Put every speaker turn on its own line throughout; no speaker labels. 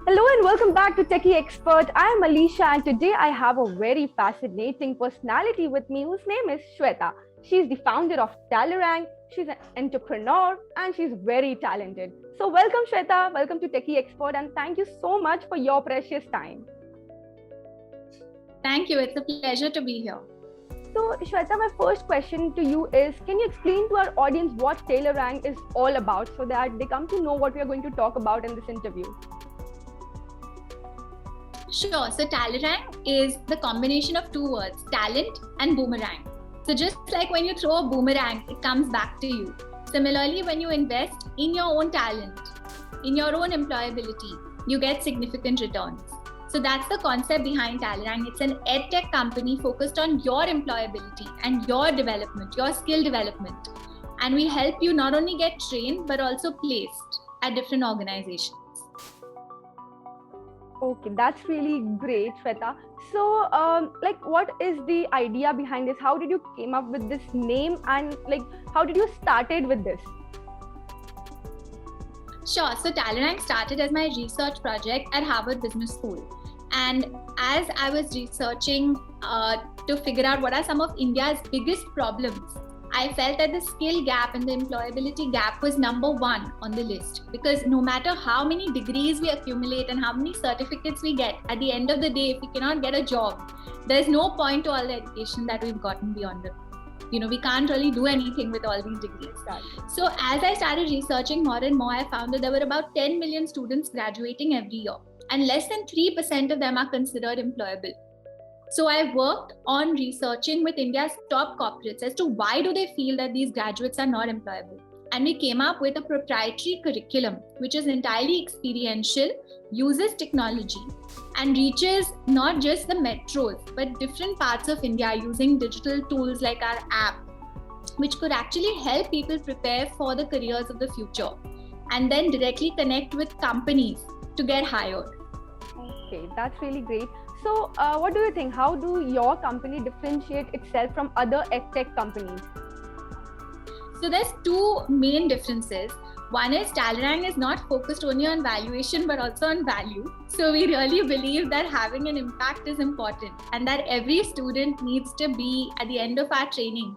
Hello and welcome back to Techie Expert. I am Alicia and today I have a very fascinating personality with me whose name is Shweta. She's the founder of Talarang, she's an entrepreneur and she's very talented. So welcome Shweta, welcome to Techie Expert and thank you so much for your precious time.
Thank you, it's a pleasure to be here.
So Shweta, my first question to you is, can you explain to our audience what Talarang is all about so that they come to know what we are going to talk about in this interview?
Sure. So Talarang is the combination of two words, talent and boomerang. So just like when you throw a boomerang, it comes back to you. Similarly, when you invest in your own talent, in your own employability, you get significant returns. So that's the concept behind Talarang. It's an edtech company focused on your employability and your development, your skill development. And we help you not only get trained, but also placed at different organizations.
Okay, that's really great, Shweta. So, what is the idea behind this? How did you came up with this name, and how did you started with this?
Sure. So Talarang started as my research project at Harvard Business School, and as I was researching to figure out what are some of India's biggest problems, I felt that the skill gap and the employability gap was number one on the list, because no matter how many degrees we accumulate and how many certificates we get, at the end of the day, if we cannot get a job, there's no point to all the education that we've gotten beyond it. We can't really do anything with all these degrees. So as I started researching more and more, I found that there were about 10 million students graduating every year, and less than 3% of them are considered employable. So I worked on researching with India's top corporates as to why do they feel that these graduates are not employable. And we came up with a proprietary curriculum, which is entirely experiential, uses technology, and reaches not just the metros, but different parts of India using digital tools like our app, which could actually help people prepare for the careers of the future and then directly connect with companies to get hired.
Okay, that's really great. So, what do you think? How do your company differentiate itself from other edtech companies?
So there's two main differences. One is Talarang is not focused only on valuation, but also on value. So we really believe that having an impact is important and that every student needs to be, at the end of our training,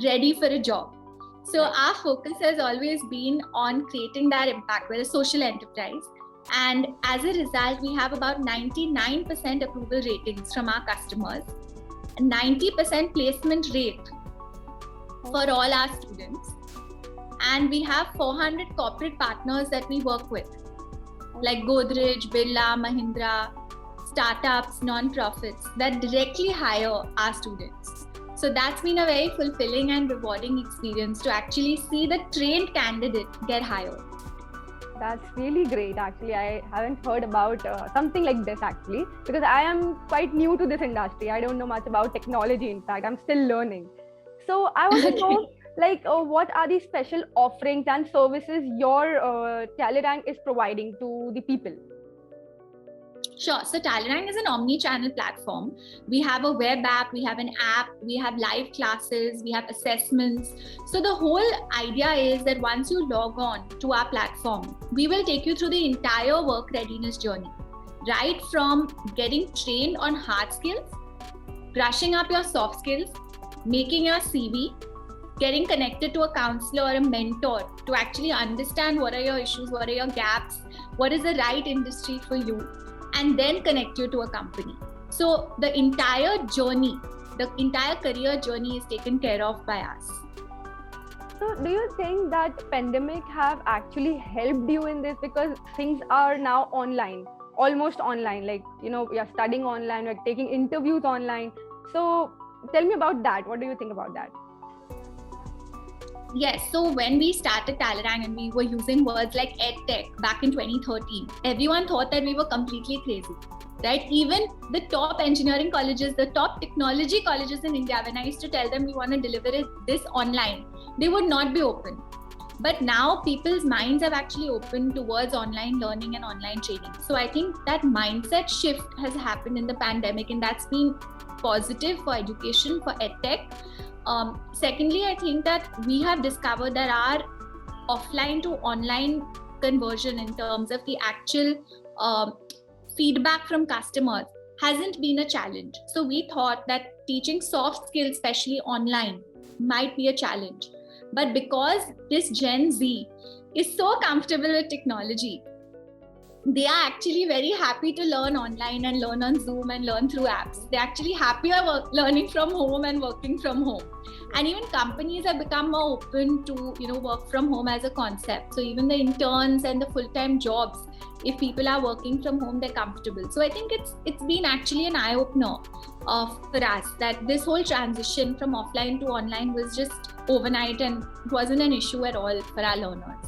ready for a job. So our focus has always been on creating that impact. We're a social enterprise. And as a result, we have about 99% approval ratings from our customers, 90% placement rate for all our students. And we have 400 corporate partners that we work with, like Godrej, Birla, Mahindra, startups, non-profits that directly hire our students. So that's been a very fulfilling and rewarding experience to actually see the trained candidate get hired.
That's really great. Actually, I haven't heard about something like this actually, because I am quite new to this industry. I don't know much about technology. In fact, I'm still learning. So I want to know, what are the special offerings and services your Talarang is providing to the people?
Sure. So Talarang is an omni-channel platform. We have a web app, we have an app, we have live classes, we have assessments. So the whole idea is that once you log on to our platform, we will take you through the entire work readiness journey, right from getting trained on hard skills, brushing up your soft skills, making your CV, getting connected to a counselor or a mentor to actually understand what are your issues, what are your gaps, what is the right industry for you, and then connect you to a company. So the entire journey, the entire career journey is taken care of by us.
So do you think that pandemic have actually helped you in this, because things are now online, almost online, we are studying online, we're taking interviews online. So tell me about that. What do you think about that?
Yes, so when we started Talarang and we were using words like edtech back in 2013, everyone thought that we were completely crazy, right? Even the top engineering colleges, the top technology colleges in India, when I used to tell them we want to deliver this online, they would not be open. But now people's minds have actually opened towards online learning and online training. So I think that mindset shift has happened in the pandemic, and that's been positive for education, for edtech. Secondly, I think that we have discovered that our offline to online conversion in terms of the actual feedback from customers hasn't been a challenge. So we thought that teaching soft skills, especially online, might be a challenge. But because this Gen Z is so comfortable with technology, they are actually very happy to learn online and learn on Zoom and learn through apps. They're actually happier learning from home and working from home. And even companies have become more open to, work from home as a concept. So even the interns and the full-time jobs, if people are working from home, they're comfortable. So I think it's been actually an eye-opener for us that this whole transition from offline to online was just overnight and wasn't an issue at all for our learners.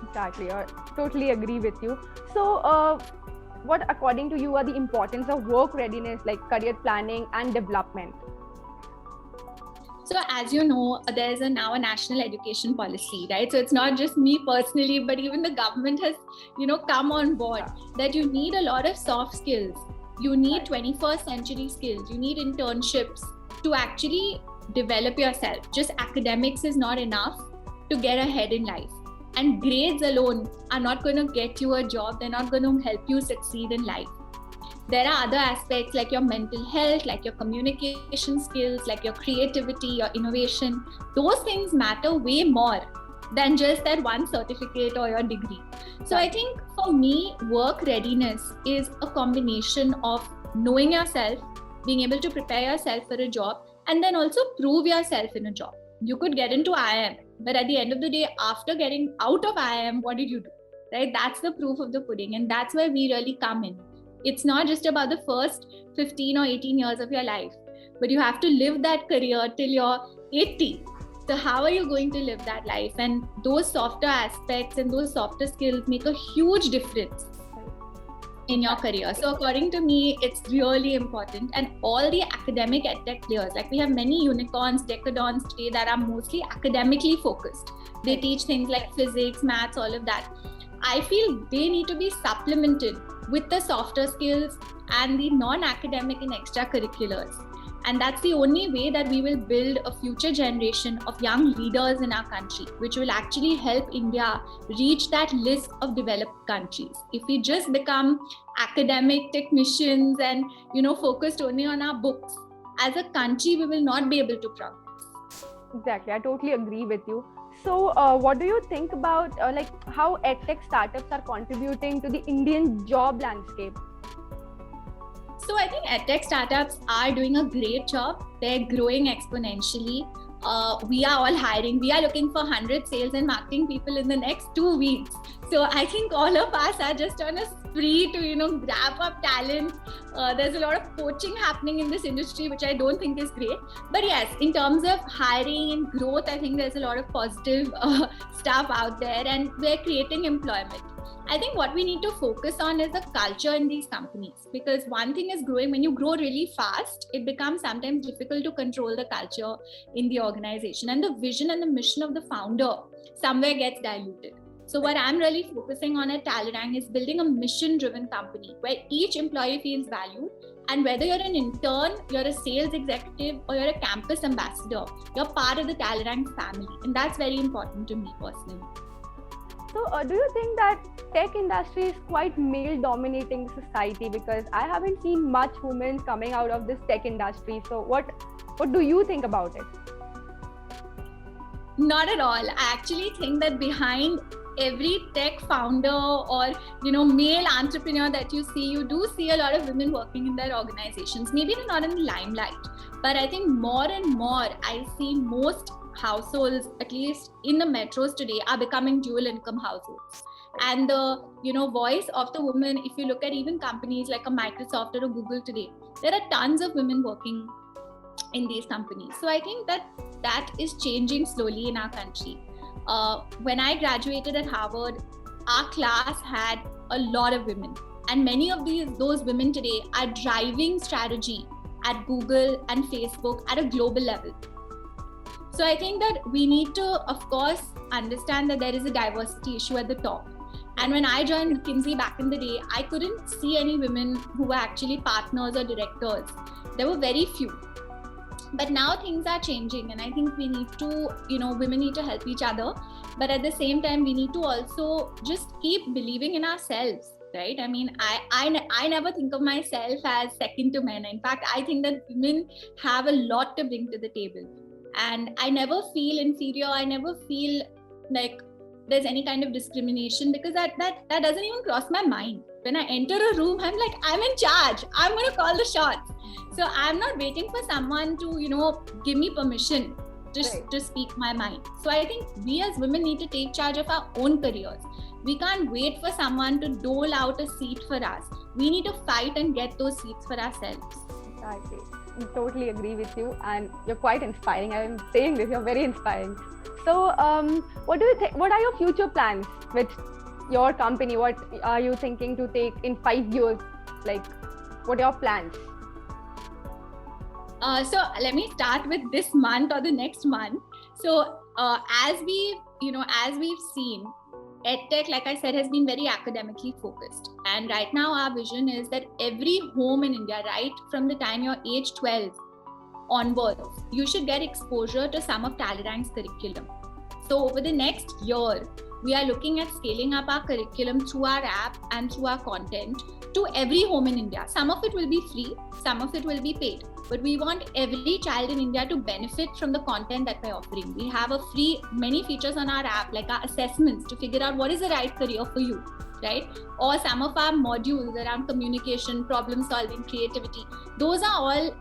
Exactly. I totally agree with you. So, what according to you are the importance of work readiness, like career planning and development?
So as you know, there's now a national education policy, right? So it's not just me personally, but even the government has, come on board that you need a lot of soft skills. You need 21st century skills. You need internships to actually develop yourself. Just academics is not enough to get ahead in life. And grades alone are not going to get you a job. They're not going to help you succeed in life. There are other aspects like your mental health, like your communication skills, like your creativity, your innovation. Those things matter way more than just that one certificate or your degree. So I think for me, work readiness is a combination of knowing yourself, being able to prepare yourself for a job, and then also prove yourself in a job. You could get into IIM, but at the end of the day, after getting out of IIM, what did you do? Right? That's the proof of the pudding. And that's where we really come in. It's not just about the first 15 or 18 years of your life, but you have to live that career till you're 80. So how are you going to live that life? And those softer aspects and those softer skills make a huge difference in your career. So according to me, it's really important. And all the academic edtech players, like we have many unicorns, decadons today that are mostly academically focused. They teach things like physics, maths, all of that. I feel they need to be supplemented with the softer skills and the non-academic and extracurriculars. And that's the only way that we will build a future generation of young leaders in our country, which will actually help India reach that list of developed countries. If we just become academic technicians and, focused only on our books, as a country, we will not be able to progress.
Exactly. I totally agree with you. So, what do you think about how edtech startups are contributing to the Indian job landscape?
So I think edtech startups are doing a great job. They're growing exponentially. We are all hiring. We are looking for 100 sales and marketing people in the next 2 weeks. So I think all of us are just on a spree to, grab up talent. There's a lot of poaching happening in this industry, which I don't think is great. But yes, in terms of hiring and growth, I think there's a lot of positive stuff out there, and we're creating employment. I think what we need to focus on is the culture in these companies, because one thing is growing. When you grow really fast, it becomes sometimes difficult to control the culture in the organization, and the vision and the mission of the founder somewhere gets diluted. So what I'm really focusing on at Talorang is building a mission-driven company where each employee feels valued, and whether you're an intern, you're a sales executive, or you're a campus ambassador, you're part of the Talorang family, and that's very important to me personally.
So, do you think that tech industry is quite male-dominating society? Because I haven't seen much women coming out of this tech industry. So, what do you think about it?
Not at all. I actually think that behind every tech founder or male entrepreneur that you see, you do see a lot of women working in their organizations. Maybe they're not in the limelight, but I think more and more I see most households, at least in the metros today, are becoming dual income households. And the voice of the woman, if you look at even companies like a Microsoft or a Google today, there are tons of women working in these companies. So I think that is changing slowly in our country. When I graduated at Harvard, our class had a lot of women, and many of those women today are driving strategy at Google and Facebook at a global level. So I think that we need to, of course, understand that there is a diversity issue at the top. And when I joined McKinsey back in the day, I couldn't see any women who were actually partners or directors. There were very few. But now things are changing, and I think we need to, women need to help each other. But at the same time, we need to also just keep believing in ourselves. right? I mean, I never think of myself as second to men. In fact, I think that women have a lot to bring to the table, and I never feel inferior. I never feel like there's any kind of discrimination, because that doesn't even cross my mind. When I enter a room, I'm like, I'm in charge. I'm going to call the shots. So I'm not waiting for someone to, give me permission to speak my mind. So I think we as women need to take charge of our own careers. We can't wait for someone to dole out a seat for us. We need to fight and get those seats for ourselves.
Exactly. I totally agree with you, and you're quite inspiring. I'm saying this, you're very inspiring. So, what do you think? What are your future plans with your company? What are you thinking to take in 5 years? Like, what are your plans?
So let me start with this month or the next month. So as we've seen, EdTech, like I said, has been very academically focused. And right now our vision is that every home in India, right from the time you're age 12 onwards, you should get exposure to some of Talentang's curriculum. So over the next year, we are looking at scaling up our curriculum through our app and through our content to every home in India. Some of it will be free, some of it will be paid. But we want every child in India to benefit from the content that we're offering. We have many features on our app, like our assessments to figure out what is the right career for you, right? Or some of our modules around communication, problem solving, creativity. Those are all,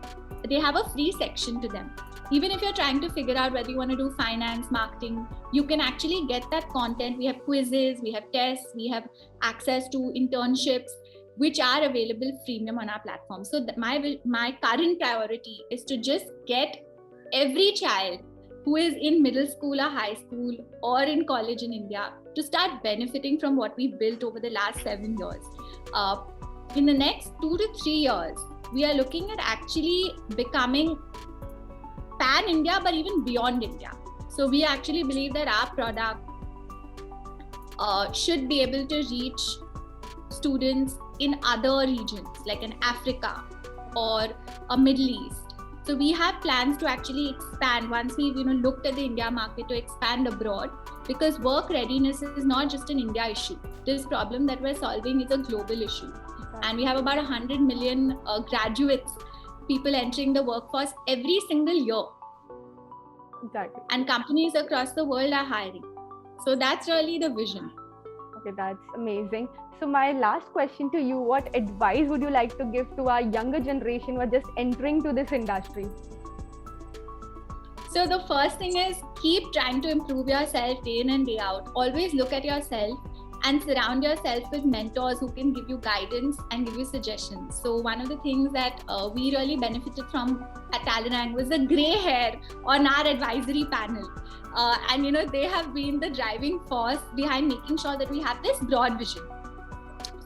they have a free section to them. Even if you're trying to figure out whether you want to do finance, marketing, you can actually get that content. We have quizzes, we have tests, we have access to internships, which are available freemium on our platform. So my current priority is to just get every child who is in middle school or high school or in college in India to start benefiting from what we built over the last 7 years. In the next 2 to 3 years, we are looking at actually becoming pan-India, but even beyond India. So we actually believe that our product should be able to reach students in other regions, like in Africa or a Middle East. So we have plans to actually expand once we've looked at the India market, to expand abroad, because work readiness is not just an India issue. This problem that we're solving is a global issue. And we have about 100 million graduates, people entering the workforce every single year.
Exactly.
And companies across the world are hiring. So that's really the vision.
Okay, that's amazing. So my last question to you, what advice would you like to give to our younger generation who are just entering to this industry?
So the first thing is, keep trying to improve yourself day in and day out. Always look at yourself and surround yourself with mentors who can give you guidance and give you suggestions. So one of the things that we really benefited from at Talentang was the gray hair on our advisory panel. And they have been the driving force behind making sure that we have this broad vision.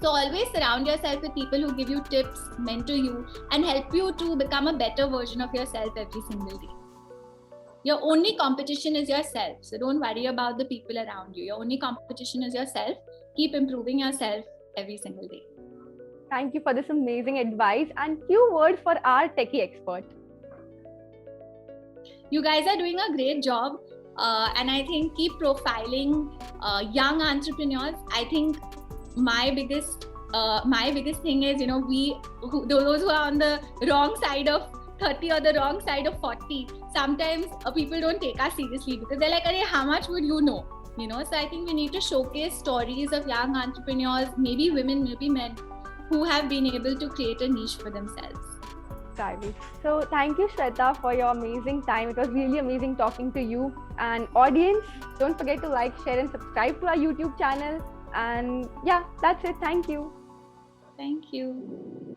So always surround yourself with people who give you tips, mentor you, and help you to become a better version of yourself every single day. Your only competition is yourself. So don't worry about the people around you. Your only competition is yourself. Keep improving yourself every single day.
Thank you for this amazing advice, and few words for our techie expert.
You guys are doing a great job. And I think keep profiling young entrepreneurs. I think my biggest thing is, those who are on the wrong side of 30 or the wrong side of 40, sometimes people don't take us seriously because they're like, how much would you know? So I think we need to showcase stories of young entrepreneurs, maybe women, maybe men, who have been able to create a niche for themselves.
Exactly. So thank you, Shweta, for your amazing time. It was really amazing talking to you. And audience, don't forget to like, share and subscribe to our YouTube channel. And yeah, that's it. Thank you.
Thank you.